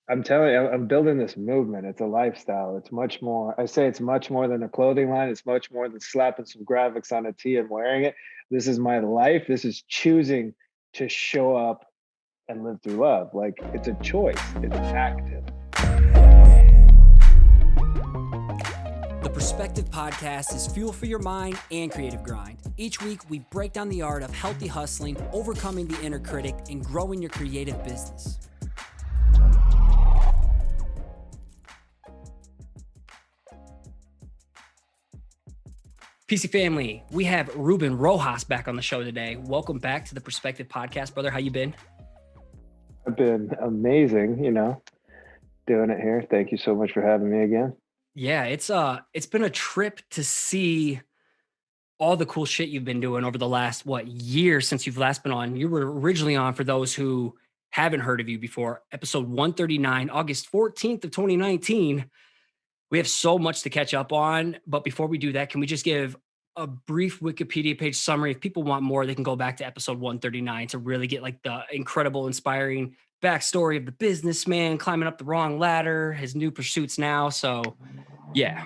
I'm telling you, I'm building this movement. It's a lifestyle. It's much more. I say it's much more than a clothing line. It's much more than slapping some graphics on a tee and wearing it. This is my life. This is choosing to show up and live through love. Like it's a choice. It's active. The Perspective Podcast is fuel for your mind and creative grind. Each week, we break down the art of healthy hustling, overcoming the inner critic, and growing your creative business. PC family, we have Ruben Rojas back on the show today. Welcome back to the Perspective Podcast, brother. How you been? I've been amazing, doing it here. Thank you so much for having me again. Yeah, it's been a trip to see all the cool shit you've been doing over the last year since you've last been on. You were originally on, for those who haven't heard of you before, episode 139, August 14th of 2019. We have so much to catch up on, but before we do that, can we just give a brief Wikipedia page summary? If people want more, they can go back to episode 139 to really get like the incredible, inspiring backstory of the businessman climbing up the wrong ladder, his new pursuits now. So yeah.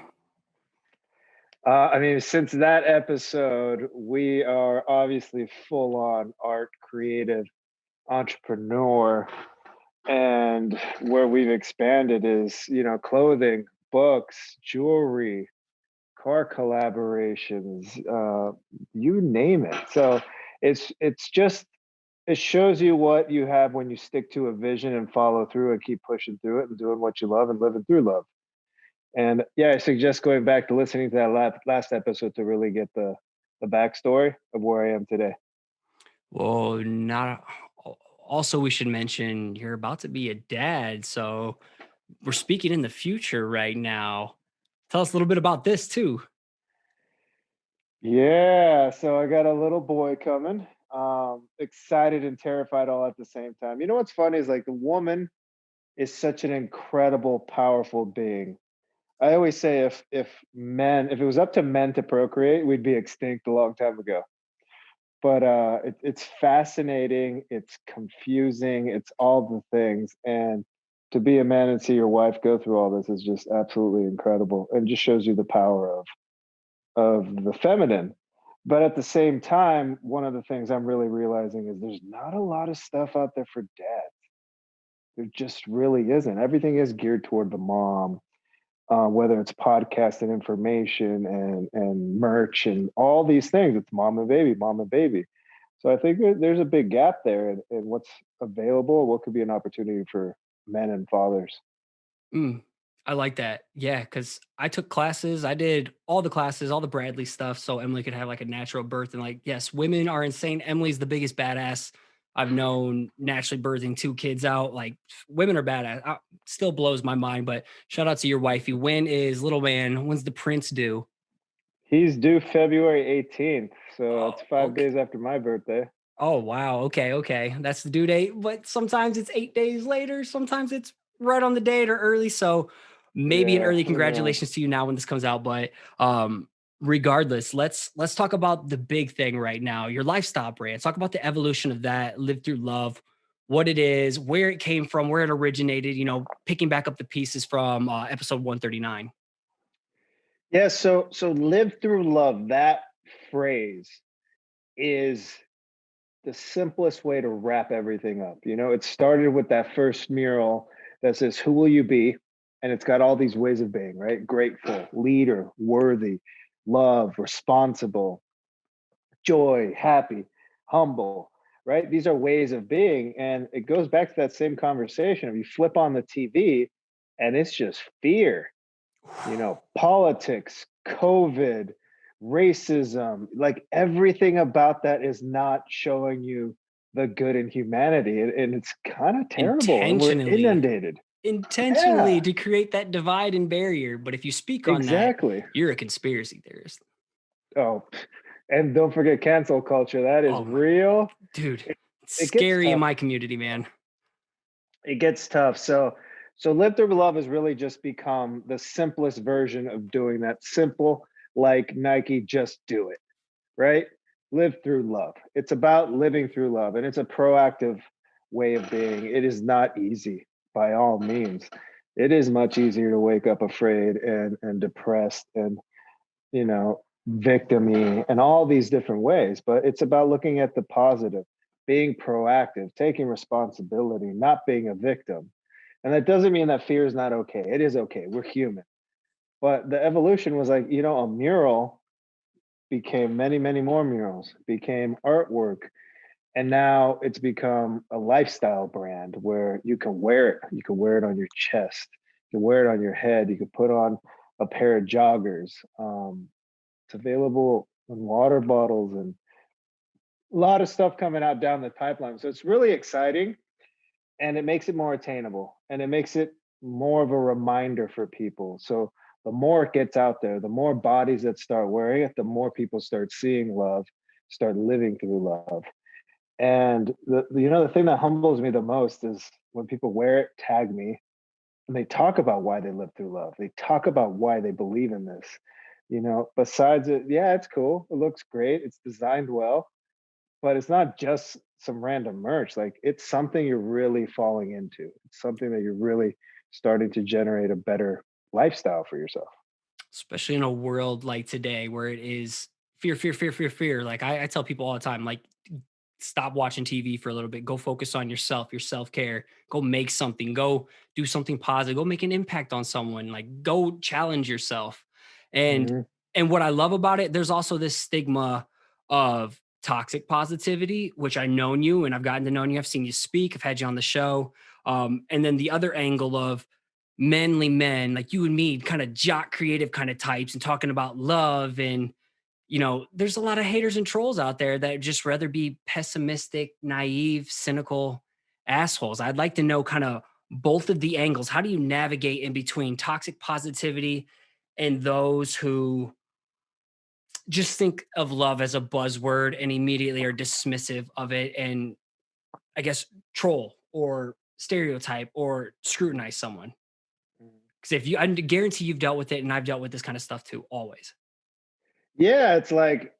Since that episode, we are obviously full on art creative entrepreneur. And where we've expanded is, clothing, books, jewelry, car collaborations, you name it. So it's just, it shows you what you have when you stick to a vision and follow through and keep pushing through it and doing what you love and living through love. And yeah, I suggest going back to listening to that last episode to really get the backstory of where I am today. Well, not also, we should mention you're about to be a dad. So we're speaking in the future right now. Tell us a little bit about this too. Yeah, so I got a little boy coming. Excited and terrified all at the same time. You know what's funny is like the woman is such an incredible, powerful being. I always say if it was up to men to procreate, we'd be extinct a long time ago. But it's fascinating, it's confusing, it's all the things. And to be a man and see your wife go through all this is just absolutely incredible and just shows you the power of the feminine. But at the same time, one of the things I'm really realizing is there's not a lot of stuff out there for dads. There just really isn't. Everything is geared toward the mom, whether it's podcast and information and merch and all these things. It's mom and baby, mom and baby. So I think there's a big gap there in what's available, what could be an opportunity for men and fathers. I like that. Yeah, because I took classes. I did all the classes, all the Bradley stuff, so Emily could have like a natural birth. And like, yes, women are insane. Emily's the biggest badass I've known, naturally birthing two kids out. Like, women are badass. Still blows my mind. But shout out to your wifey. When is little man? When's the prince due? He's due February 18th, so Oh, it's 5 days okay. after my birthday. Oh, wow. Okay. That's the due date. But sometimes it's 8 days later. Sometimes it's right on the date or early. So maybe an Yeah, early yeah. congratulations to you now when this comes out. But regardless, let's talk about the big thing right now, your lifestyle brand. Talk about the evolution of that, live through love, what it is, where it came from, where it originated, picking back up the pieces from episode 139. Yeah, so live through love, that phrase is the simplest way to wrap everything up. It started with that first mural that says, "Who will you be?" And it's got all these ways of being, right? Grateful, leader, worthy, love, responsible, joy, happy, humble, right? These are ways of being. And it goes back to that same conversation. If you flip on the TV and it's just fear, politics, COVID, racism, like everything about that is not showing you the good in humanity. And it's kind of terrible. And we're Intentionally. inundated. Intentionally Yeah, to create that divide and barrier. But if you speak on that, exactly. you're a conspiracy theorist. Oh, and don't forget cancel culture. That is Oh my real. dude, It, it's it gets scary in tough. my community, man. It gets tough. So live through love has really just become the simplest version of doing that. Simple, like Nike, just do it, right? Live through love. It's about living through love, and it's a proactive way of being. It is not easy by all means. It is much easier to wake up afraid and depressed and, victimy and all these different ways. But it's about looking at the positive, being proactive, taking responsibility, not being a victim. And that doesn't mean that fear is not okay. It is okay. We're human. But the evolution was like, a mural became many, many more murals, became artwork. And now it's become a lifestyle brand where you can wear it. You can wear it on your chest. You can wear it on your head. You can put on a pair of joggers. It's available in water bottles and a lot of stuff coming out down the pipeline. So it's really exciting and it makes it more attainable and it makes it more of a reminder for people. So the more it gets out there, the more bodies that start wearing it, the more people start seeing love, start living through love. And the thing that humbles me the most is when people wear it, tag me, and they talk about why they live through love. They talk about why they believe in this. Besides it, yeah, it's cool. It looks great. It's designed well, but it's not just some random merch. Like it's something you're really falling into. It's something that you're really starting to generate a better lifestyle for yourself. Especially in a world like today where it is fear, fear, fear, fear, fear. Like I tell people all the time, like, stop watching TV for a little bit. Go focus on yourself, your self care. Go make something. Go do something positive. Go make an impact on someone. Like go challenge yourself. And Mhm. and what I love about it, there's also this stigma of toxic positivity, which I known you and I've gotten to know you. I've seen you speak. I've had you on the show. And then the other angle of manly men like you and me, kind of jock creative kind of types, and talking about love. And there's a lot of haters and trolls out there that just rather be pessimistic, naive, cynical assholes. I'd like to know kind of both of the angles. How do you navigate in between toxic positivity and those who just think of love as a buzzword and immediately are dismissive of it, and I guess troll or stereotype or scrutinize someone? Because if you, I guarantee you've dealt with it, and I've dealt with this kind of stuff too, always. Yeah, it's like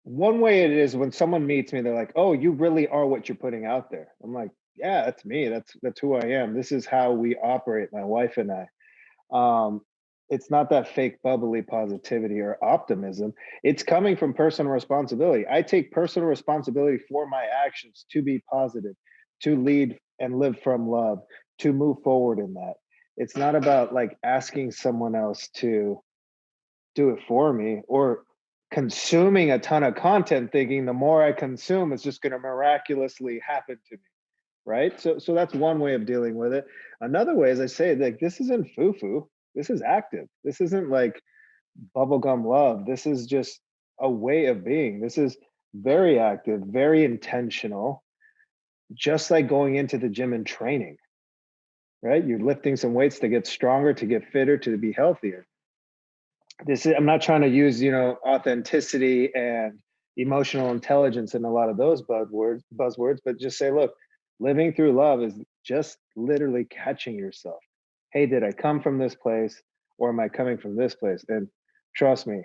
one way it is when someone meets me, they're like, "Oh, you really are what you're putting out there." I'm like, "Yeah, that's me. That's who I am. This is how we operate, my wife and I." Um, it's not that fake bubbly positivity or optimism. It's coming from personal responsibility. I take personal responsibility for my actions to be positive, to lead and live from love, to move forward in that. It's not about like asking someone else to do it for me or consuming a ton of content thinking the more I consume it's just going to miraculously happen to me, right? So that's one way of dealing with it. Another way, as I say, like this isn't foo-foo. This is active. This isn't like bubblegum love. This is just a way of being. This is very active, very intentional, just like going into the gym and training, right? You're lifting some weights to get stronger, to get fitter, to be healthier. I'm not trying to use, authenticity and emotional intelligence and a lot of those buzzwords, but just say, look, living through love is just literally catching yourself. Hey, did I come from this place or am I coming from this place? And trust me,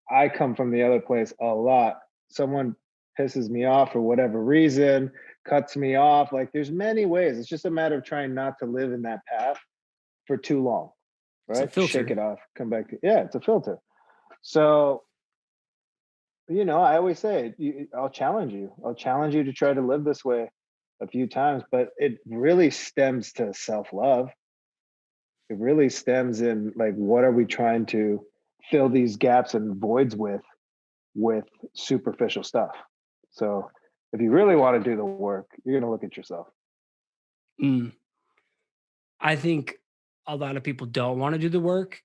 I come from the other place a lot. Someone pisses me off for whatever reason, cuts me off. Like there's many ways. It's just a matter of trying not to live in that path for too long, It's a right? Shake filter. it off, come back to, yeah, it's a filter. So, I always say, I'll challenge you. I'll challenge you to try to live this way a few times, but it really stems to self love. It really stems in like, what are we trying to fill these gaps and voids with superficial stuff? So, if you really want to do the work, you're going to look at yourself. Mm. I think a lot of people don't want to do the work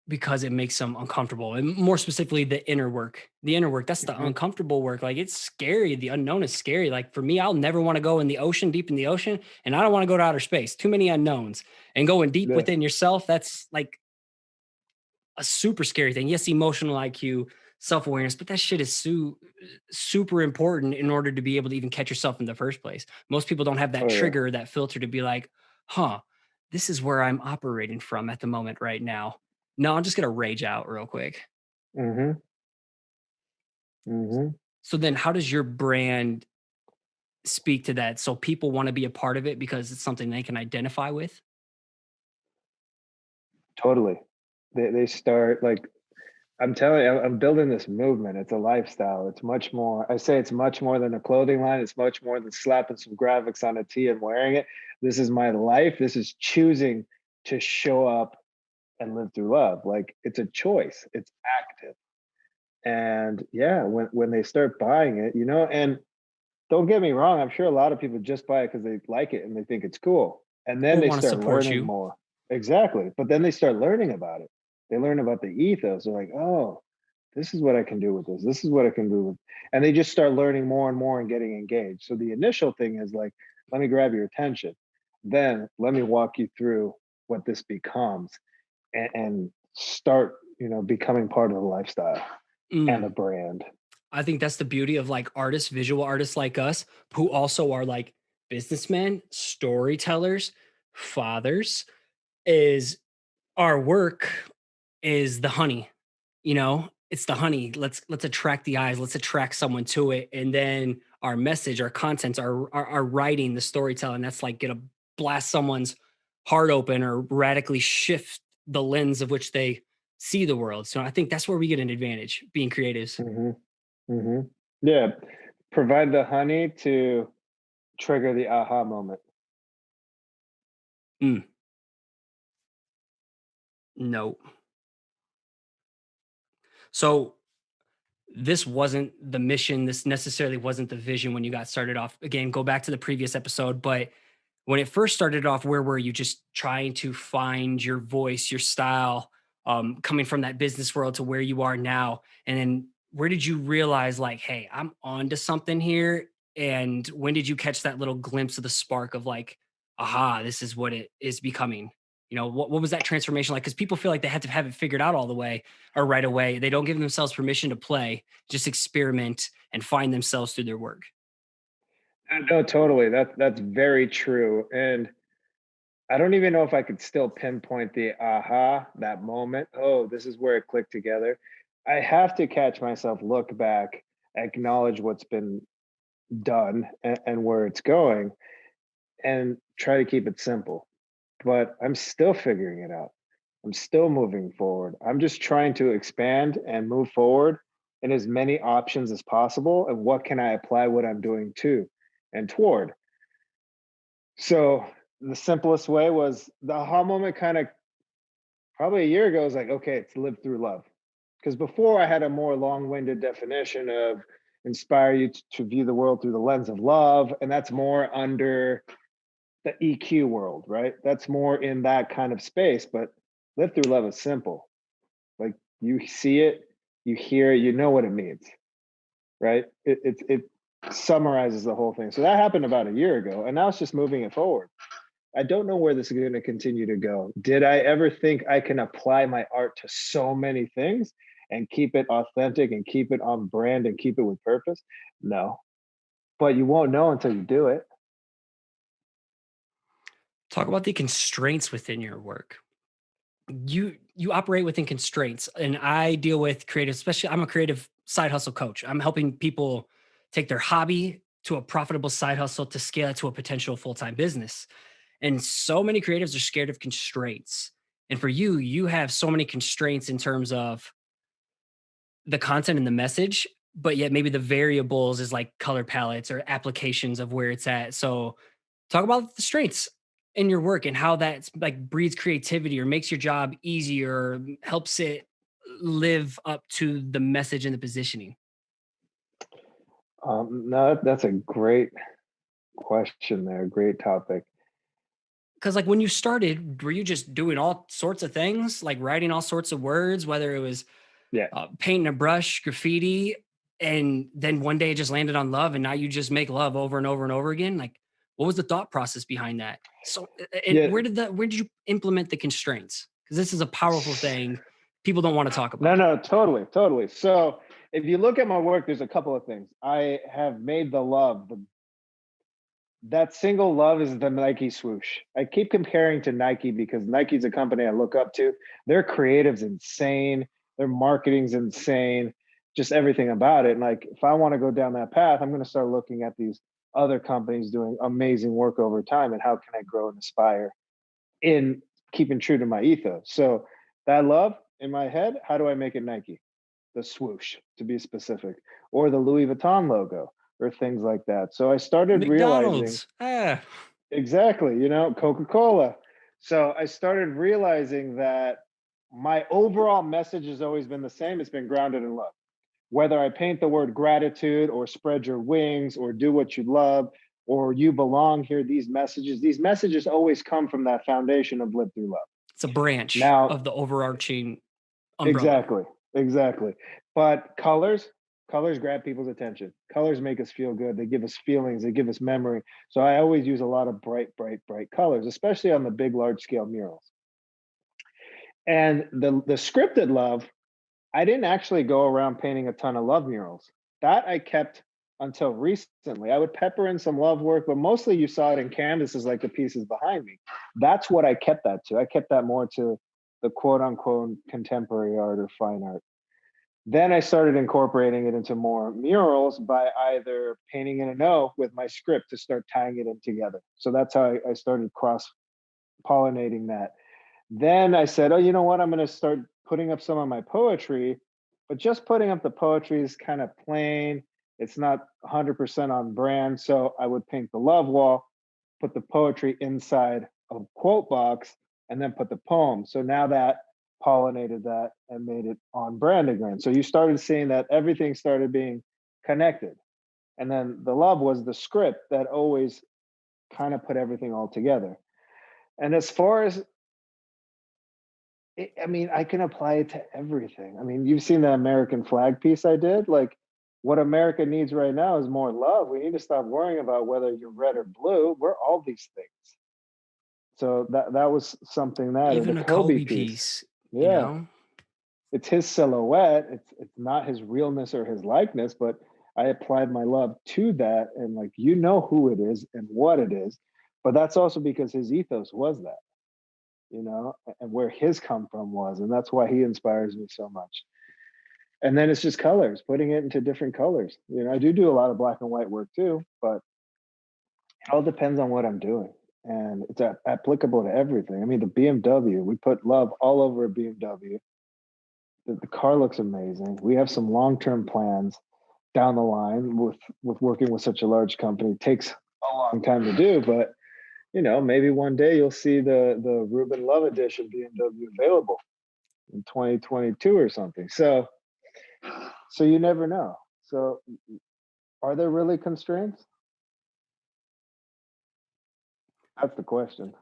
because it makes them uncomfortable, and more specifically the inner work. The inner work, that's the Hmm. uncomfortable work. Like it's scary. The unknown is scary. Like for me, I'll never want to go in the ocean, deep in the ocean, and I don't want to go to outer space. Too many unknowns. And going deep Yeah. within yourself, that's like a super scary thing. Yes, emotional IQ, self-awareness, but that shit is super important in order to be able to even catch yourself in the first place. Most people don't have that Oh yeah. trigger, that filter to be like, huh, this is where I'm operating from at the moment right now. No, I'm just gonna rage out real quick. Hmm. Hmm. So then how does your brand speak to that so people want to be a part of it because it's something they can identify with? Totally. They start like, I'm telling you, I'm building this movement. It's a lifestyle. It's much more. I say it's much more than a clothing line. It's much more than slapping some graphics on a tee and wearing it. This is my life. This is choosing to show up and live through love. Like, it's a choice. It's active. And yeah, when they start buying it, and don't get me wrong, I'm sure a lot of people just buy it because they like it and they think it's cool. And then Or they want to start support learning you? more. Exactly. But then they start learning about it. They learn about the ethos. They're like, oh, this is what I can do with this. This is what I can do with. And they just start learning more and more and getting engaged. So the initial thing is like, let me grab your attention. Then let me walk you through what this becomes, and start, becoming part of the lifestyle and a Mm. brand. I think that's the beauty of like artists, visual artists like us, who also are like businessmen, storytellers, fathers, is our work is the honey. It's the honey. Let's attract the eyes, let's attract someone to it. And then our message, our contents, our writing, the storytelling, that's like gonna blast someone's heart open or radically shift the lens of which they see the world. So I think that's where we get an advantage being creatives. Hmm. Hmm. Yeah. Provide the honey to trigger the aha moment. Mm, no. So this wasn't the mission. This necessarily wasn't the vision when you got started off. Again, go back to the previous episode, but when it first started off, where were you? Just trying to find your voice, your style, coming from that business world to where you are now? And then where did you realize, like, hey, I'm onto something here? And when did you catch that little glimpse of the spark of like, aha, this is what it is becoming? What was that transformation like? Because people feel like they have to have it figured out all the way or right away. They don't give themselves permission to play, just experiment and find themselves through their work. No, totally. That's very true. And I don't even know if I could still pinpoint the aha, that moment. Oh, this is where it clicked together. I have to catch myself, look back, acknowledge what's been done, and where it's going, and try to keep it simple. But I'm still figuring it out. I'm still moving forward. I'm just trying to expand and move forward in as many options as possible. And what can I apply what I'm doing to and toward? So the simplest way was the aha moment, kind of probably a year ago. Was like, okay, it's live through love. Because before I had a more long winded definition of inspire you to view the world through the lens of love. And that's more under the EQ world, right? That's more in that kind of space. But live through love is simple. Like, you see it, you hear it, you know what it means, right? It summarizes the whole thing. So that happened about a year ago, and now it's just moving it forward. I don't know where this is going to continue to go. Did I ever think I can apply my art to so many things and keep it authentic and keep it on brand and keep it with purpose? No, but you won't know until you do it. Talk about the constraints within your work. You operate within constraints, and I deal with creative, especially I'm a creative side hustle coach. I'm helping people take their hobby to a profitable side hustle to scale it to a potential full-time business. And so many creatives are scared of constraints. And for you, you have so many constraints in terms of the content and the message, but yet maybe the variables is like color palettes or applications of where it's at. So talk about the strengths in your work and how that like breeds creativity or makes your job easier, or helps it live up to the message and the positioning. No, that's a great question there. Great topic. Because like when you started, were you just doing all sorts of things, like writing all sorts of words, whether it was Yeah. painting a brush, graffiti, and then one day it just landed on love, and now you just make love over and over and over again? Like, what was the thought process behind that? So, and Yeah. where did you implement the constraints? Because this is a powerful thing people don't want to talk No, about. no, totally, totally. So if you look at my work, there's a couple of things. I have made the love. That single love is the Nike swoosh. I keep comparing to Nike because Nike's a company I look up to. Their creative's insane. Their marketing's insane. Just everything about it. And like, if I want to go down that path, I'm going to start looking at these other companies doing amazing work over time, and how can I grow and aspire in keeping true to my ethos. So that love in my head, how do I make it Nike? The swoosh, to be specific, or the Louis Vuitton logo, or things like that. So I started realizing, McDonald's. Ah, exactly, Coca-Cola. So I started realizing that my overall message has always been the same. It's been grounded in love. Whether I paint the word gratitude or spread your wings or do what you love or you belong here, these messages always come from that foundation of live through love. it's a branch Now, of the overarching umbrella. exactly, exactly. But colors grab people's attention. Colors make us feel good. They give us feelings, they give us memory. So I always use a lot of bright, bright, bright colors, especially on the big, large scale murals. And the scripted love, I didn't actually go around painting a ton of love murals. That I kept until recently. I would pepper in some love work, but mostly you saw it in canvases like the pieces behind me. That's what I kept that to. I kept that more to the quote unquote contemporary art or fine art. Then I started incorporating it into more murals by either painting in an O with my script to start tying it in together. So that's how I started cross pollinating that. Then I said, oh, you know what? I'm going to start putting up some of my poetry, but just putting up the poetry is kind of plain. It's not 100% on brand. So I would paint the love wall, put the poetry inside a quote box, and then put the poem. So now that pollinated that and made it on brand again. So you started seeing that everything started being connected. And then the love was the script that always kind of put everything all together. And as far as I mean, I can apply it to everything. I mean, you've seen the American flag piece I did. Like, what America needs right now is more love. We need to stop worrying about whether you're red or blue. We're all these things. So that was something that, or the Even a Kobe Kobe piece. piece, you Yeah, know? it's his silhouette. It's not his realness or his likeness, but I applied my love to that, and like who it is and what it is. But that's also because his ethos was that. And where his come from was. And that's why he inspires me so much. And then it's just colors, putting it into different colors. I do a lot of black and white work too, but it all depends on what I'm doing. And it's applicable to everything. I mean, the BMW, we put love all over a BMW. The car looks amazing. We have some long-term plans down the line with working with such a large company. It takes a long time to do, but maybe one day you'll see the Ruben Love Edition BMW available in 2022 or something. So you never know. So are there really constraints? That's the question.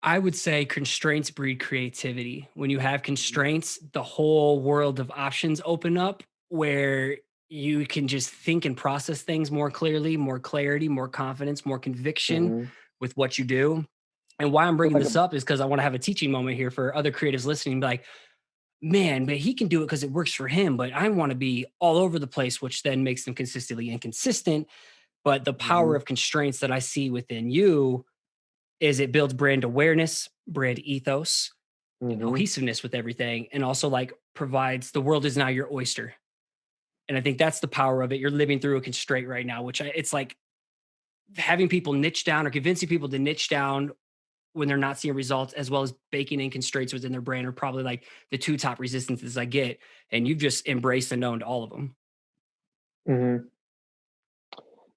I would say constraints breed creativity. When you have constraints, the whole world of options open up where you can just think and process things more clearly, more clarity, more confidence, more conviction Hmm. with what you do. And why I'm So bringing like this a up is because I want to have a teaching moment here for other creatives listening. Be like, man, but he can do it because it works for him. But I want to be all over the place, which then makes them consistently inconsistent. But the power hmm of constraints that I see within you is it builds brand awareness, brand ethos, and hmm cohesiveness with everything, and also like provides the world is now your oyster. And I think that's the power of it. You're living through a constraint right now, it's like having people niche down or convincing people to niche down when they're not seeing results, as well as baking in constraints within their brand, are probably like the two top resistances I get. And you've just embraced and owned all of them. hmm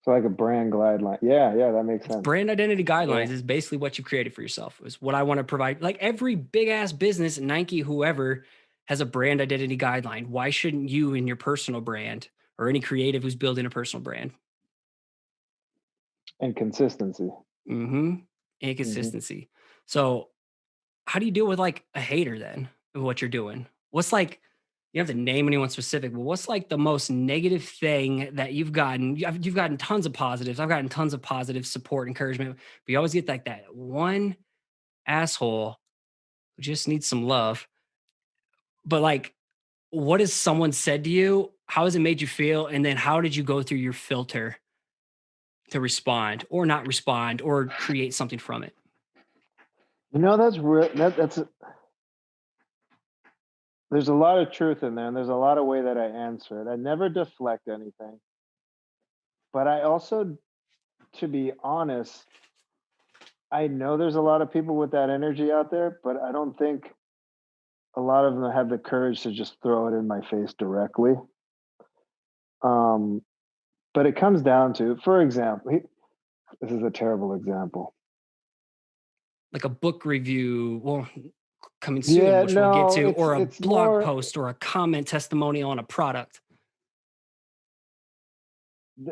So like a brand guideline. Yeah, yeah, that makes It's sense. brand identity Yeah. guidelines is basically what you've created for yourself. Is what I want to provide. Like every big ass business, Nike, whoever has a brand identity guideline. Why shouldn't you in your personal brand or any creative who's building a personal brand? And consistency. Mm-hmm. Hmm. Inconsistency. So how do you deal with like a hater then of what you're doing? What's like, you don't have to name anyone specific, but what's like the most negative thing that you've gotten? You've gotten tons of positives. I've gotten tons of positive support, encouragement. But you always get like that one asshole who just needs some love. But like, what has someone said to you? How has it made you feel? And then how did you go through your filter to respond or not respond or create something from it? That's real. There's a lot of truth in there, and there's a lot of way that I answer it. I never deflect anything, but I also to be honest, I know there's a lot of people with that energy out there, but I don't think a lot of them have the courage to just throw it in my face directly. Um, but it comes down to, for example, this is a terrible example. Like a book review, well, coming soon, Yeah, which we'll get no, to, it's or a it's blog more post or a comment testimonial on a product.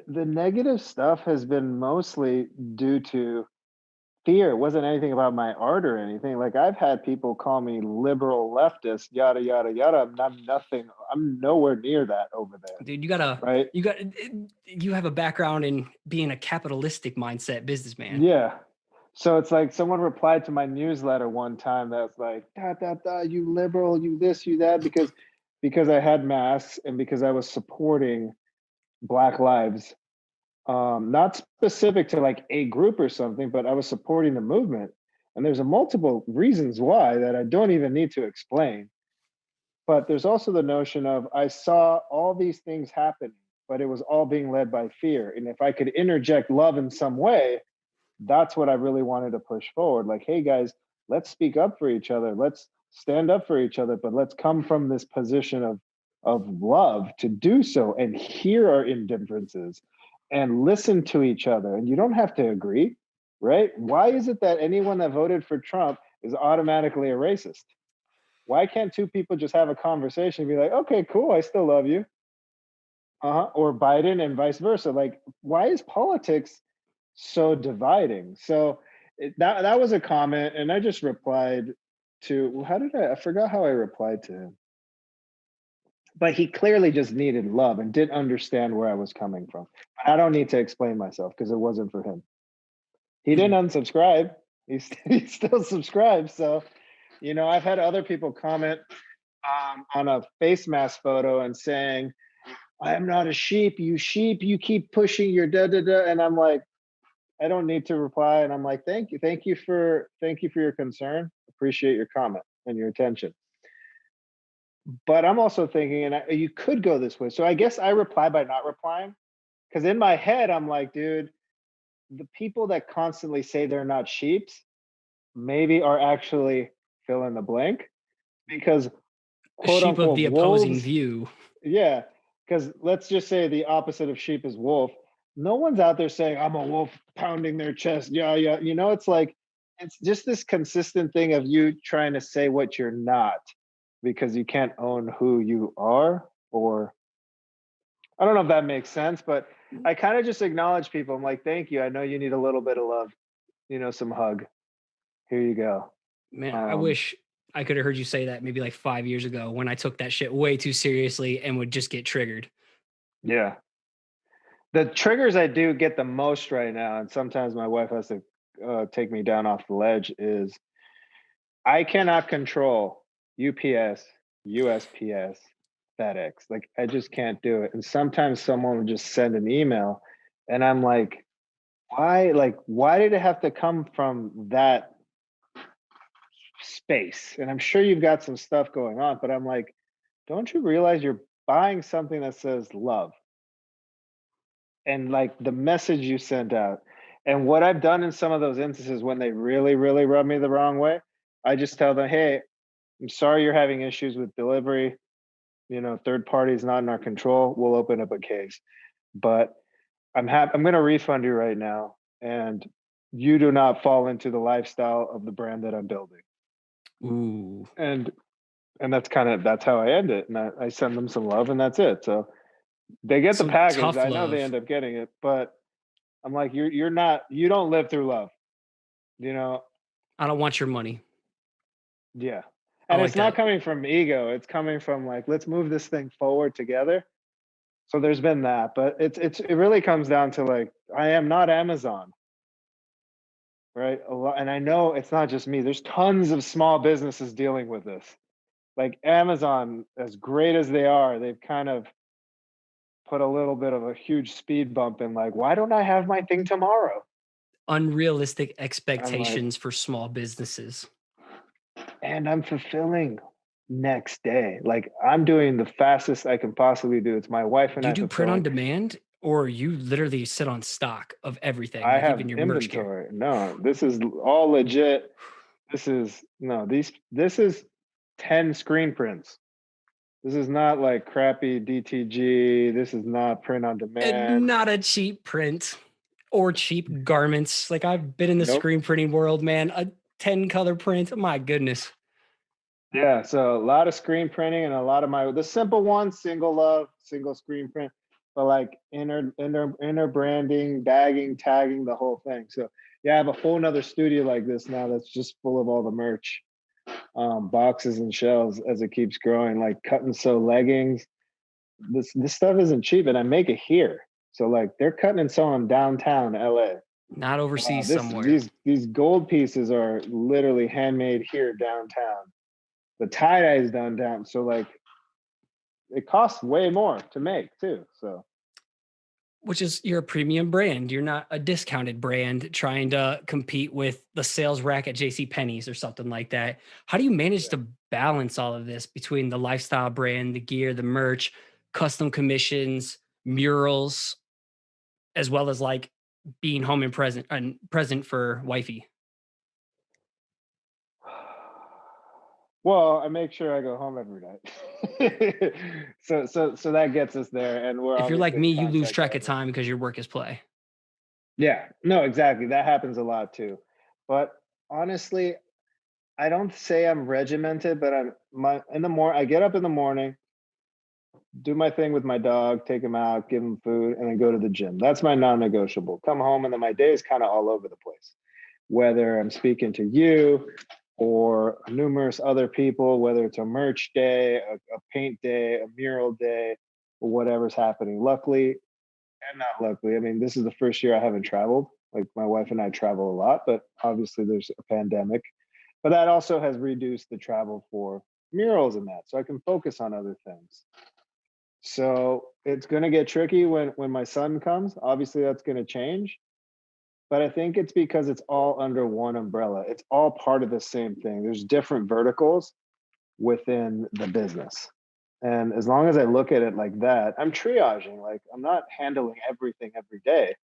the negative stuff has been mostly due to fear. It wasn't anything about my art or anything. Like I've had people call me liberal leftist, yada yada yada. I'm nothing. I'm nowhere near that over there, Dude, right? you have a background in being a capitalistic mindset businessman. Yeah. So it's like someone replied to my newsletter one time that's like, da, da, da, you liberal, you this, you that, because I had masks and because I was supporting Black Lives. Not specific to like a group or something, but I was supporting the movement. And there's a multiple reasons why that I don't even need to explain. But there's also the notion of I saw all these things happening, but it was all being led by fear. And if I could interject love in some way, that's what I really wanted to push forward. Like, hey guys, let's speak up for each other. Let's stand up for each other, but let's come from this position of love to do so and hear our indifferences and listen to each other. And you don't have to agree, right? Why is it that anyone that voted for Trump is automatically a racist? Why can't two people just have a conversation and be like, okay, cool, I still love you? Or Biden and vice versa. Like, why is politics so dividing? So that was a comment, and I just replied to how did I forgot how I replied to him. But he clearly just needed love and didn't understand where I was coming from. I don't need to explain myself because it wasn't for him. He didn't unsubscribe. He still subscribes. So, I've had other people comment on a face mask photo and saying, I am not a sheep. You keep pushing your da da da. And I'm like, I don't need to reply. And I'm like, thank you for your concern. Appreciate your comment and your attention. But I'm also thinking, and you could go this way. So I guess I reply by not replying because in my head I'm like, dude, the people that constantly say they're not sheeps maybe are actually fill in the blank because A quote sheep of unquote the opposing wolves. view. Yeah, because let's just say the opposite of sheep is wolf. No one's out there saying I'm a wolf pounding their chest. Yeah, yeah. It's like it's just this consistent thing of you trying to say what you're not because you can't own who you are. Or I don't know if that makes sense, but I kind of just acknowledge people. I'm like, thank you. I know you need a little bit of love, some hug. Here you go. Man, I Um, wish I could have heard you say that maybe like 5 years ago when I took that shit way too seriously and would just get triggered. yeah. The triggers I do get the most right now, and sometimes my wife has to take me down off the ledge, is I cannot control UPS, USPS, FedEx. Like I just can't do it. And sometimes someone will just send an email, and I'm like, why? Like, why did it have to come from that space? And I'm sure you've got some stuff going on, but I'm like, don't you realize you're buying something that says love? And like the message you sent out. And what I've done in some of those instances when they really, really rub me the wrong way, I just tell them, hey, I'm sorry you're having issues with delivery. Third party is not in our control. We'll open up a case. But I'm going to refund you right now. And you do not fall into the lifestyle of the brand that I'm building. Ooh. And that's how I end it. And I send them some love and that's it. So they get the So package. tough I know they love. end up getting it, but I'm like, you don't live through love, you know? I don't want your money. Yeah. I And like it's not that. coming from ego. It's coming from like, let's move this thing forward together. So there's been that, but it really comes down to like, I am not Amazon, right? A lot, and I know it's not just me. There's tons of small businesses dealing with this. Like Amazon, as great as they are, they've kind of put a little bit of a huge speed bump in like, why don't I have my thing tomorrow? Unrealistic I'm like, expectations for small businesses. and I'm fulfilling next day. Like I'm doing the fastest I can possibly do. It's my wife and Do you I do print on fulfilling. demand Or you literally sit on stock of everything, I like have even your merch gear. inventory. No, this is all legit. This is no, these this is 10 screen prints. This is not like crappy DTG. This is not print on And demand. not a cheap print or cheap garments. Like I've been in the Nope. screen printing world, man. A 10 color print. My goodness. Yeah, so a lot of screen printing and a lot of the simple ones, single love, single screen print, but like inner branding, bagging, tagging, the whole thing. So yeah, I have a whole nother studio like this now that's just full of all the merch, boxes and shelves as it keeps growing, like cut and sew leggings. This stuff isn't cheap, and I make it here. So like they're cutting and sewing downtown LA. Not overseas This somewhere. these gold pieces are literally handmade here downtown. The tie dye is done down. So like it costs way more to make too. So Which is you're a premium brand. You're not a discounted brand trying to compete with the sales rack at JC Penney's or something like that. How do you manage yeah. to balance all of this between the lifestyle brand, the gear, the merch, custom commissions, murals, as well as like being home and present for wifey? Well, I make sure I go home every night. So that gets us there, and we're If you're like obviously me, in you lose contact track all of the time. time because your work is play. Yeah, no, exactly. That happens a lot too. But honestly, I don't say I'm regimented, but I get up in the morning, do my thing with my dog, take him out, give him food, and then go to the gym. That's my non-negotiable. Come home, and then my day is kind of all over the place. Whether I'm speaking to you or numerous other people, whether it's a merch day, a paint day, a mural day, or whatever's happening. Luckily and not luckily, I mean, this is the first year I haven't traveled. Like my wife and I travel a lot, but obviously there's a pandemic. But that also has reduced the travel for murals and that, so I can focus on other things. So it's going to get tricky when my son comes. Obviously, that's going to change, but I think it's because it's all under one umbrella. It's all part of the same thing. There's different verticals within the business. And as long as I look at it like that, I'm triaging. Like I'm not handling everything every day.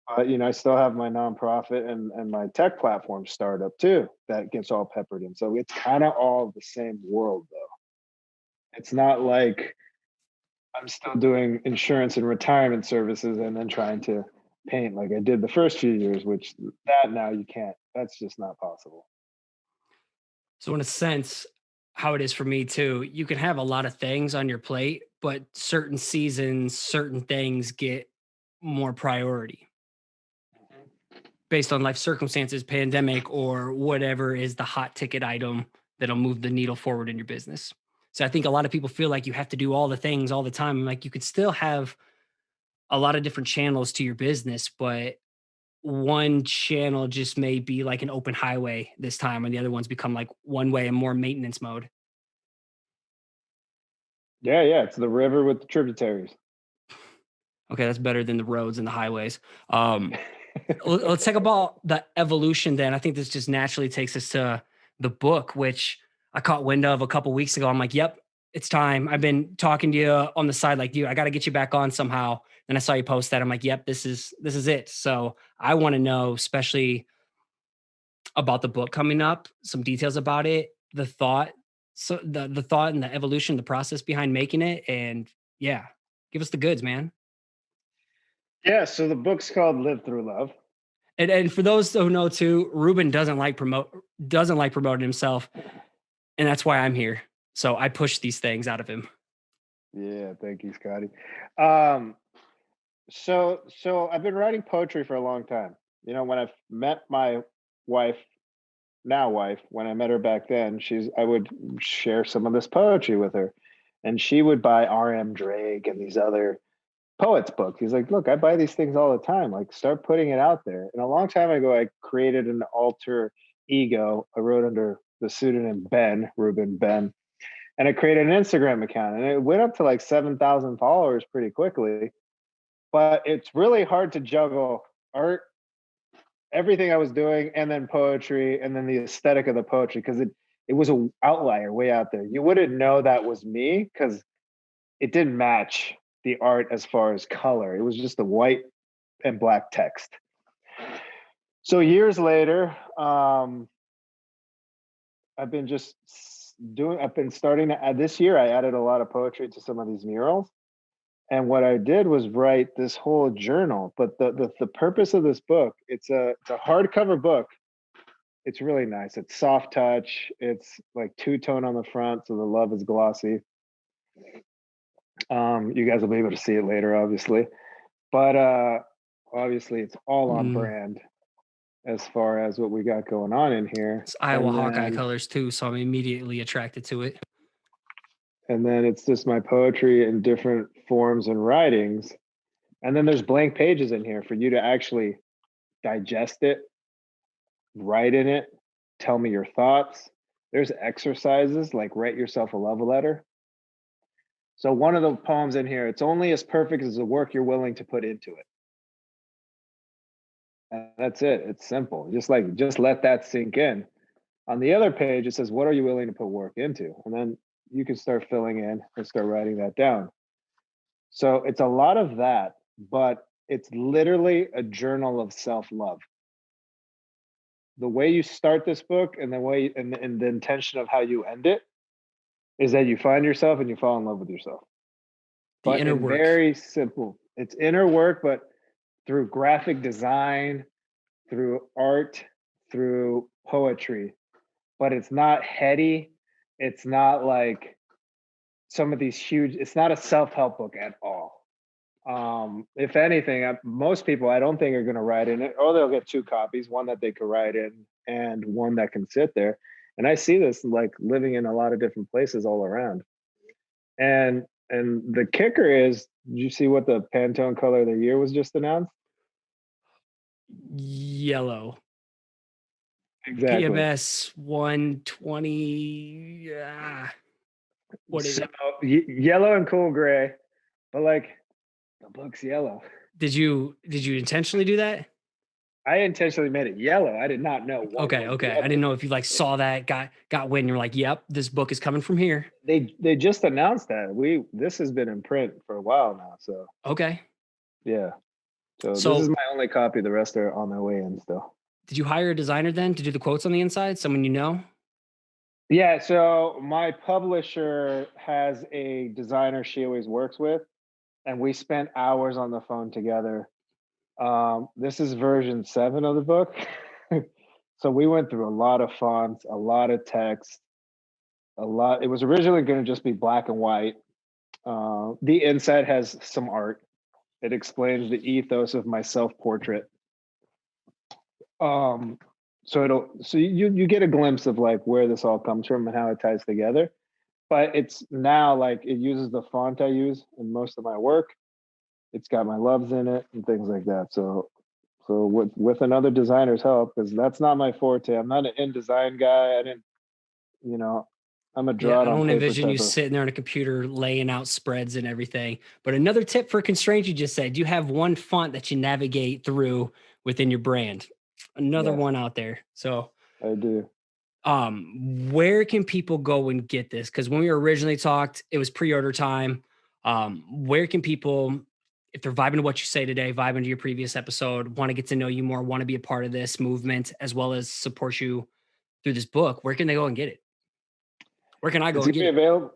But I still have my nonprofit and my tech platform startup too that gets all peppered in. So it's kind of all the same world though. It's not like I'm still doing insurance and retirement services and then trying to paint like I did the first few years, which that now you can't. That's just not possible. So in a sense, how it is for me too, you can have a lot of things on your plate, but certain seasons, certain things get more priority based on life circumstances, pandemic, or whatever is the hot ticket item that'll move the needle forward in your business. So I think a lot of people feel like you have to do all the things all the time. Like you could still have a lot of different channels to your business, but one channel just may be like an open highway this time, and the other ones become like one way and more maintenance mode. Yeah, yeah. It's the river with the tributaries. Okay, that's better than the roads and the highways. Um, let's talk about the evolution then. I think this just naturally takes us to the book, which I caught wind of a couple weeks ago. I'm like, yep, it's time. I've been talking to you on the side, like, dude, I got to get you back on somehow. And I saw you post that. I'm like, yep, this is it. So I want to know, especially about the book coming up, some details about it, the thought, so the thought and the evolution, the process behind making it, and yeah, give us the goods, man. Yeah, so the book's called Live Through Love. And for those who know too, Ruben doesn't like promoting himself, and that's why I'm here. So I push these things out of him. Yeah, thank you, Scotty. Um, so I've been writing poetry for a long time. When I met my wife, now wife, when I met her back then, I would share some of this poetry with her. And she would buy R.M. Drake and these other poets books. He's like, look, I buy these things all the time. Like, start putting it out there. And a long time ago, I created an alter ego. I wrote under the pseudonym Ruben Ben, and I created an Instagram account, and it went up to like 7,000 followers pretty quickly. But it's really hard to juggle art, everything I was doing, and then poetry, and then the aesthetic of the poetry because it was a outlier way out there. You wouldn't know that was me because it didn't match the art as far as color. It was just the white and black text. So years later, I've been starting to add, this year I added a lot of poetry to some of these murals. And what I did was write this whole journal. But the purpose of this book, it's a hardcover book. It's really nice. It's soft touch. It's like two-tone on the front, so the love is glossy. You guys will be able to see it later, obviously. But obviously it's all on brand as far as what we got going on in here. It's Iowa Hawkeye colors too, so I'm immediately attracted to it. And then it's just my poetry in different forms and writings. And then there's blank pages in here for you to actually digest it, write in it, tell me your thoughts. There's exercises like write yourself a love letter. So one of the poems in here, it's only as perfect as the work you're willing to put into it. And that's it. It's simple. Just let that sink in. On the other page, it says, what are you willing to put work into? And then you can start filling in and start writing that down. So it's a lot of that, but it's literally a journal of self-love. The way you start this book and the way and the intention of how you end it is that you find yourself and you fall in love with yourself. The inner work. Very simple. It's inner work, but through graphic design, through art, through poetry. But it's not heady. It's not like some of these huge, it's not a self-help book at all. If anything, most people I don't think are going to write in it, or they'll get two copies, one that they could write in and one that can sit there. And I see this like living in a lot of different places all around. And the kicker is, did you see what the Pantone color of the year was just announced? Yellow. Exactly. PMS 120. What is it? Yellow and cool gray, but like the book's yellow. Did you intentionally do that? I intentionally made it yellow. I did not know. Okay. I didn't know if you like saw that, got wind, and you're like, yep, this book is coming from here. They just announced that. This has been in print for a while now. So okay. Yeah. So this is my only copy. The rest are on their way in still. Did you hire a designer then to do the quotes on the inside? Someone you know? Yeah. So my publisher has a designer she always works with, and we spent hours on the phone together. This is version 7 of the book. So we went through a lot of fonts, a lot of text, it was originally going to just be black and white. The inside has some art. It explains the ethos of my self-portrait. So you get a glimpse of like where this all comes from and how it ties together. But it's now like it uses the font I use in most of my work. It's got my loves in it and things like that. So with another designer's help, because that's not my forte. I'm not an InDesign guy. I'm a draw. I don't envision you sitting there on a computer laying out spreads and everything. But another tip for constraints, you just said, you have one font that you navigate through within your brand. Another one out there. So I do. Where can people go and get this? Because when we originally talked, it was pre-order time. Where can people, if they're vibing to what you say today, vibing to your previous episode, want to get to know you more, want to be a part of this movement, as well as support you through this book, where can they go and get it? Where can I go and get it? Available?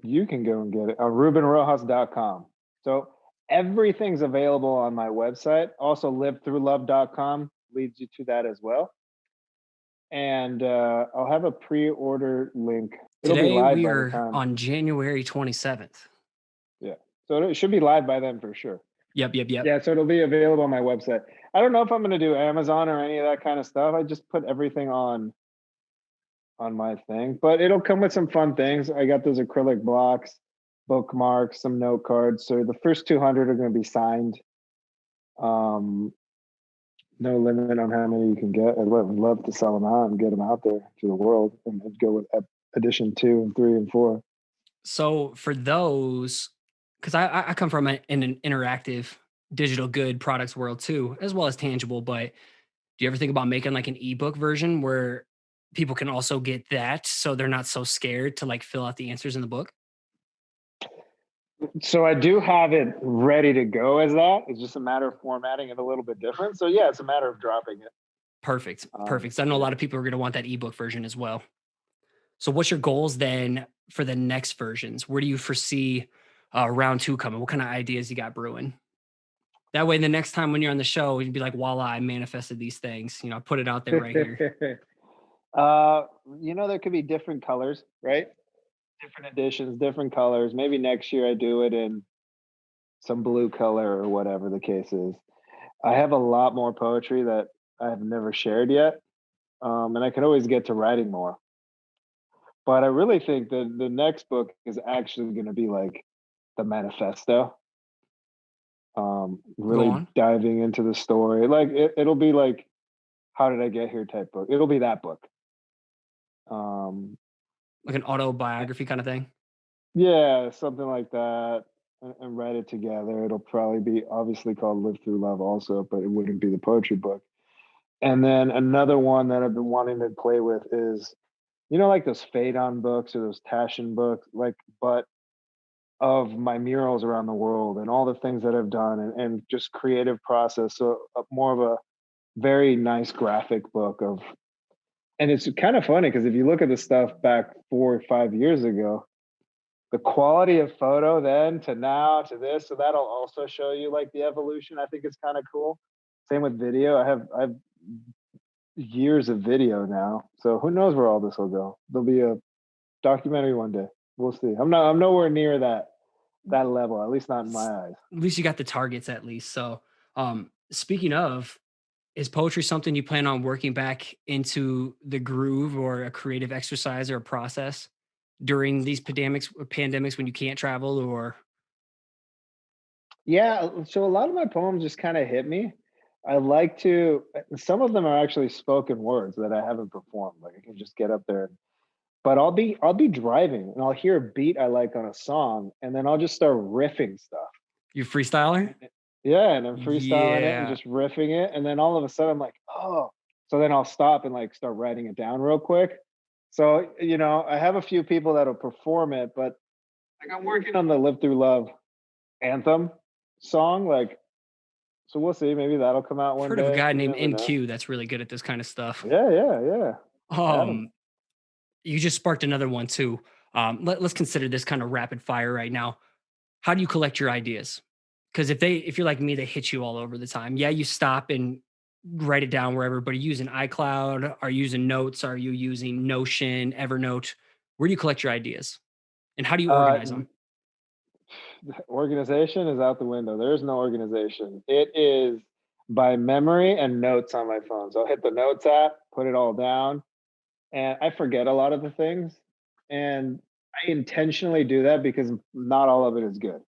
You can go and get it on RubenRojas.com. So everything's available on my website. Also, livethroughlove.com leads you to that as well. And I'll have a pre-order link. Today we are on January 27th. Yeah. So it should be live by then for sure. Yep. Yeah, so it'll be available on my website. I don't know if I'm going to do Amazon or any of that kind of stuff. I just put everything on my thing, but it'll come with some fun things. I got those acrylic blocks, bookmarks, some note cards. So the first 200 are going to be signed. No limit on how many you can get. I'd love to sell them out and get them out there to the world and go with edition 2 and 3 and 4. So for those, because I come from an interactive digital good products world too, as well as tangible, but do you ever think about making like an ebook version where people can also get that so they're not so scared to like fill out the answers in the book? So I do have it ready to go as that. It's just a matter of formatting it a little bit different. So yeah, it's a matter of dropping it. Perfect. Perfect. So I know a Yeah. lot of people are going to want that ebook version as well. So what's your goals then for the next versions? Where do you foresee round two coming? What kind of ideas you got brewing? That way, the next time when you're on the show, you'd be like, voila, I manifested these things. You know, I put it out there right here. uh, there could be different colors, right? Different editions, different colors. Maybe next year I do it in some blue color or whatever the case is. I have a lot more poetry that I have never shared yet, and I could always get to writing more. But I really think that the next book is actually going to be like the manifesto. Go Really on. diving into the story. Like it'll be like how did I get here type book. It'll be that book. Um, Like an autobiography kind of thing. yeah, something like that, and write it together. It'll probably be obviously called Live Through Love also, but it wouldn't be the poetry book. And then another one that I've been wanting to play with is, like those Fade on books or those Taschen books, like, but of my murals around the world and all the things that I've done and just creative process. So more of a very nice graphic book of, and it's kind of funny because if you look at the stuff back 4 or 5 years ago, the quality of photo then to now to this, so that'll also show you like the evolution. I think it's kind of cool. Same with video. I have years of video now, so who knows where all this will go. There'll be a documentary one day. We'll see. I'm nowhere near that level, at least not in my eyes. At least you got the targets at least. So, speaking of, is poetry something you plan on working back into the groove or a creative exercise or a process during these pandemics when you can't travel or Yeah, so a lot of my poems just kind of hit me. I like to, some of them are actually spoken words that I haven't performed. Like I can just get up there, but I'll be driving and I'll hear a beat I like on a song, and then I'll just start riffing stuff. you freestyler? Yeah, and I'm freestyling it and Yeah, just riffing it, and then all of a sudden I'm like, oh, so then I'll stop and like start writing it down real quick. So I have a few people that'll perform it, but like I'm working on the Live Through Love anthem song, like, so we'll see. Maybe that'll come out I've one heard of a day. guy You named never know. NQ that's really good at this kind of stuff. Yeah, yeah, yeah. Adam. Um, you just sparked another one too. Let's consider this kind of rapid fire right now. How do you collect your ideas? Because if you're like me, they hit you all over the time. Yeah, you stop and write it down wherever, but are you using iCloud? Are you using notes? Are you using Notion, Evernote? Where do you collect your ideas? And how do you Uh, organize them? Organization is out the window. There is no organization. It is by memory and notes on my phone. So I'll hit the notes app, put it all down, and I forget a lot of the things. And I intentionally do that because not all of it is good.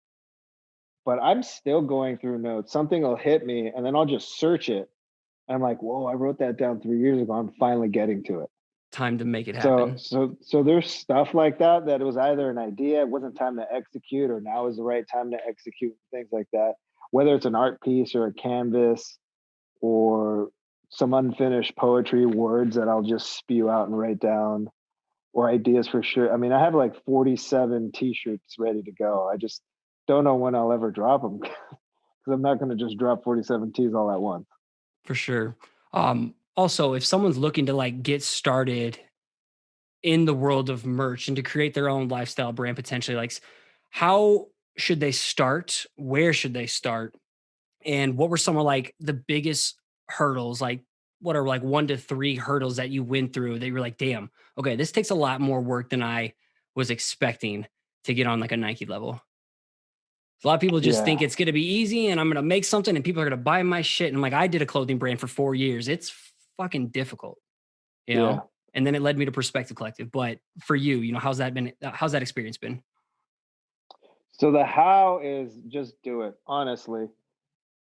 But I'm still going through notes. Something will hit me, and then I'll just search it. I'm like, whoa, I wrote that down 3 years ago. I'm finally getting to it. Time to make it So happen. so so there's stuff like that that it was either an idea, it wasn't time to execute, or now is the right time to execute, things like that. Whether it's an art piece or a canvas or some unfinished poetry, words that I'll just spew out and write down, or ideas for sure. I mean, I have like 47 t-shirts ready to go. I just don't know when I'll ever drop them because I'm not going to just drop 47 tees all at once. For sure. Also, if someone's looking to like get started in the world of merch and to create their own lifestyle brand potentially, like how should they start? Where should they start? And what were some of like the biggest hurdles? Like what are like 1 to 3 hurdles that you went through that you were like, damn, okay, this takes a lot more work than I was expecting to get on like a Nike level. A lot of people just think Yeah, it's gonna be easy and I'm gonna make something and people are gonna buy my shit. And like I did a clothing brand for 4 years. It's fucking difficult, you yeah. know? And then it led me to Perspective Collective. But for you, how's that been? How's that experience been? So the how is just do it. Honestly,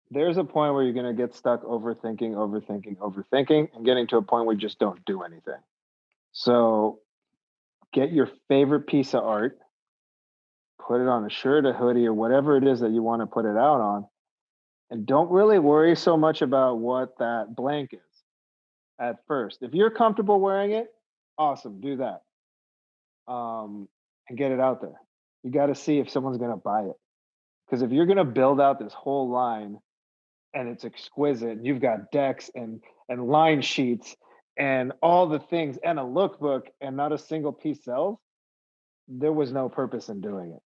there's a point where you're going to get stuck overthinking, overthinking, overthinking, and getting to a point where you just don't do anything. So get your favorite piece of art, put it on a shirt, a hoodie, or whatever it is that you want to put it out on, and don't really worry so much about what that blank is at first. If you're comfortable wearing it, awesome, do that, and get it out there. You got to see if someone's going to buy it. Because if you're going to build out this whole line and it's exquisite, and you've got decks and line sheets and all the things and a lookbook and not a single piece sells, there was no purpose in doing it.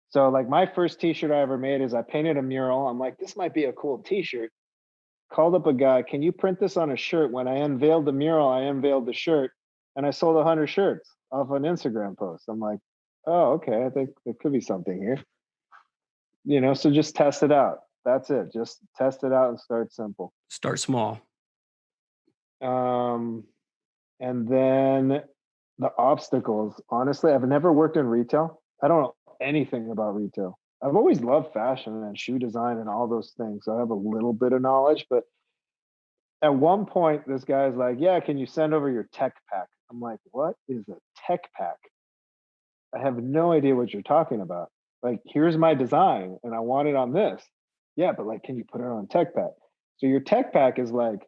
So like my first t-shirt I ever made is I painted a mural. I'm like, this might be a cool t-shirt. Called up a guy, can you print this on a shirt? When I unveiled the mural, I unveiled the shirt and I sold 100 shirts off an Instagram post. I'm like, oh, okay, I think there could be something here. So just test it out. That's it. Just test it out and start simple. Start small. Um, and then the obstacles. Honestly, I've never worked in retail. I don't know anything about retail. I've always loved fashion and shoe design and all those things. So I have a little bit of knowledge, but at one point, this guy's like, yeah, can you send over your tech pack? I'm like, what is a tech pack? I have no idea what you're talking about. Like, here's my design and I want it on this. Yeah, but like, can you put it on tech pack? So your tech pack is like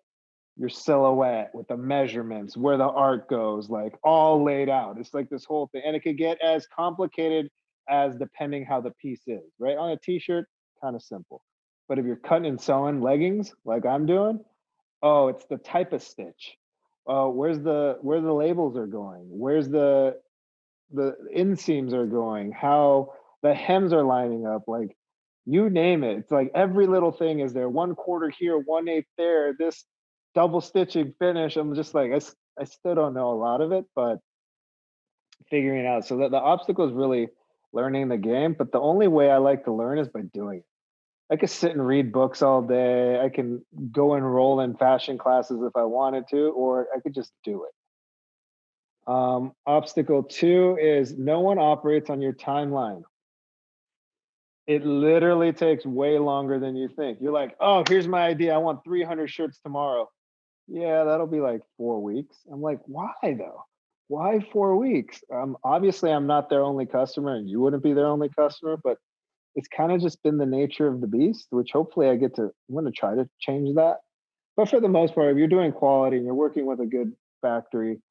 your silhouette with the measurements, where the art goes, like all laid out. It's like this whole thing. And it could get as complicated as depending how the piece is, right? On a t-shirt, kind of simple. But if you're cutting and sewing leggings like I'm doing, oh, it's the type of stitch. Oh, where the labels are going, where's the inseams are going, how the hems are lining up, like you name it. It's like every little thing is there. 1/4 here, 1/8 there. This double stitching finish. I'm just like I still don't know a lot of it, but figuring it out. So the obstacle is really learning the game. But the only way I like to learn is by doing it. I could sit and read books all day. I can go enroll in fashion classes if I wanted to, or I could just do it. Obstacle two is no one operates on your timeline. It literally takes way longer than you think. You're like, oh, here's my idea. I want 300 shirts tomorrow. Yeah, that'll be like 4 weeks. I'm like, why though? Why 4 weeks? Obviously, I'm not their only customer, and you wouldn't be their only customer, but it's kind of just been the nature of the beast, which hopefully I'm going to try to change that. But for the most part, if you're doing quality and you're working with a good factory,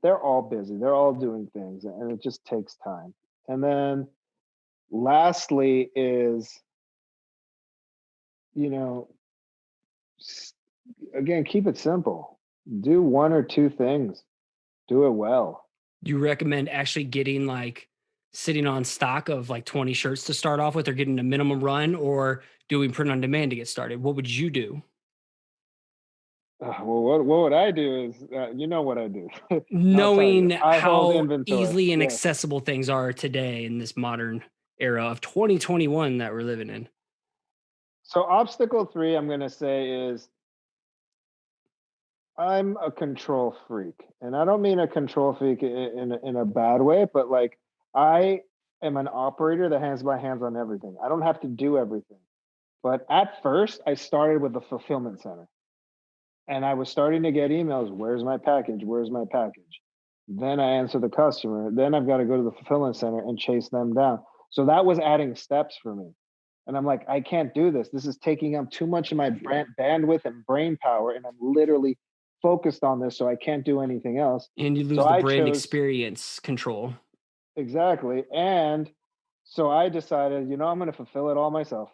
they're all busy. They're all doing things, and it just takes time. And then lastly is, you know, again, keep it simple. Do one or two things. Do it well. Do you recommend actually getting like sitting on stock of like 20 shirts to start off with, or getting a minimum run, or doing print on demand to get started? What would you do? Well, what would I do is, you know what I do. I'll tell you. Knowing I hold how inventory. easily and Yes. accessible things are today in this modern era of 2021 that we're living in. So obstacle three, I'm going to say is I'm a control freak, and I don't mean a control freak in a bad way, but like I am an operator that has my hands on everything. I don't have to do everything. But at first, I started with the fulfillment center, and I was starting to get emails. Where's my package? Where's my package? Then I answer the customer. Then I've got to go to the fulfillment center and chase them down. So that was adding steps for me. And I'm like, I can't do this. This is taking up too much of my bandwidth and brain power. And I'm literally focused on this. So I can't do anything else. And you So lose the I brand chose experience control. exactly. And so I decided, I'm going to fulfill it all myself.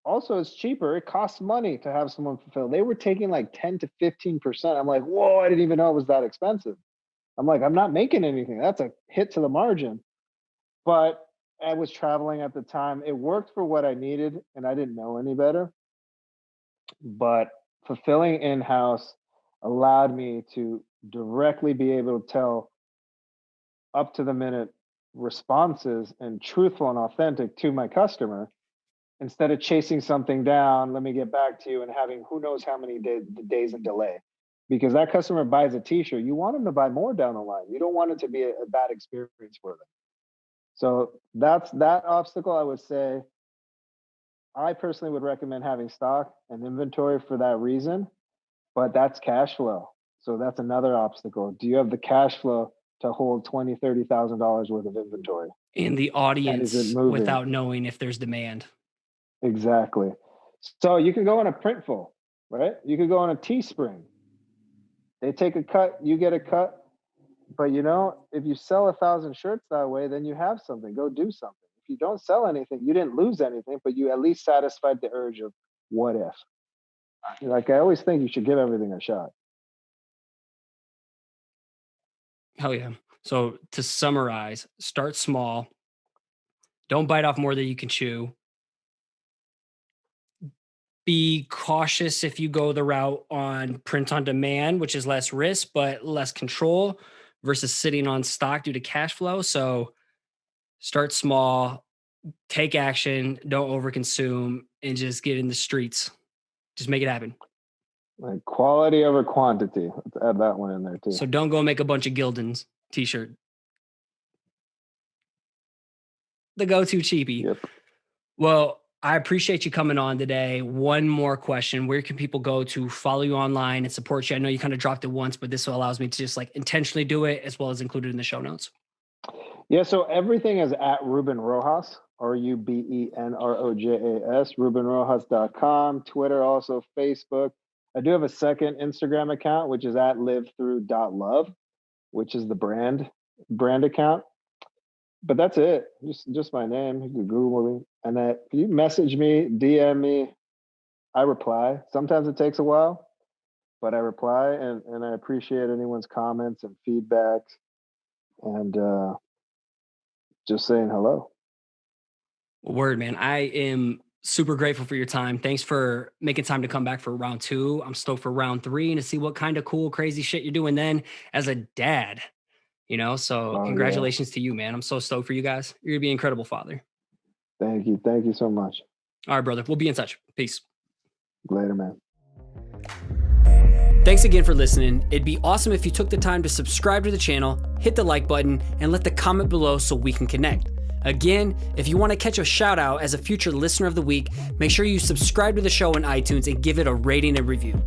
Also, it's cheaper. It costs money to have someone fulfill. They were taking like 10 to 15%. I'm like, whoa, I didn't even know it was that expensive. I'm like, I'm not making anything. That's a hit to the margin. But I was traveling at the time. It worked for what I needed, and I didn't know any better. But fulfilling in house allowed me to directly be able to tell up to the minute responses and truthful and authentic to my customer instead of chasing something down. Let me get back to you and having who knows how many days in delay. Because that customer buys a t-shirt, you want them to buy more down the line. You don't want it to be a bad experience for them. So that's that obstacle. I would say I personally would recommend having stock and inventory for that reason, but that's cash flow. So that's another obstacle. Do you have the cash flow to hold $20,000, $30,000 worth of inventory? And the And is it audience moving? without knowing if there's demand. Exactly. So you can go on a Printful, right? You could go on a Teespring. They take a cut, you get a cut. But if you sell 1,000 shirts that way, then you have something. Go do something. If you don't sell anything, you didn't lose anything, but you at least satisfied the urge of what if. Like, I always think you should give everything a shot. Hell yeah. So to summarize, start small. Don't bite off more than you can chew. Be cautious if you go the route on print on demand, which is less risk, but less control versus sitting on stock due to cash flow. So start small, take action, don't overconsume, and just get in the streets. Just make it happen. Like, quality over quantity. Let's add that one in there too. So don't go make a bunch of Gildens t-shirt. The go-to cheapie. Yep. Well, I appreciate you coming on today. One more question. Where can people go to follow you online and support you? I know you kind of dropped it once, but this allows me to just like intentionally do it as well as include it in the show notes. Yeah, so everything is at Ruben Rojas, RUBENROJAS, RubenRojas.com, Twitter, also Facebook. I do have a second Instagram account, which is at livethrough.love, which is the brand account. But that's it. Just my name. You can Google me. And if you message me, DM me, I reply. Sometimes it takes a while, but I reply, and I appreciate anyone's comments and feedbacks, and just saying hello. Word, man. I am super grateful for your time. Thanks for making time to come back for round 2. I'm stoked for round 3 and to see what kind of cool, crazy shit you're doing then as a dad. So congratulations to you, man. I'm so stoked for you guys. You're gonna be an incredible father. Thank you. Thank you so much. All right, brother. We'll be in touch. Peace. Later, man. Thanks again for listening. It'd be awesome if you took the time to subscribe to the channel, hit the like button, and let the comment below so we can connect. Again, if you want to catch a shout out as a future listener of the week, make sure you subscribe to the show on iTunes and give it a rating and review.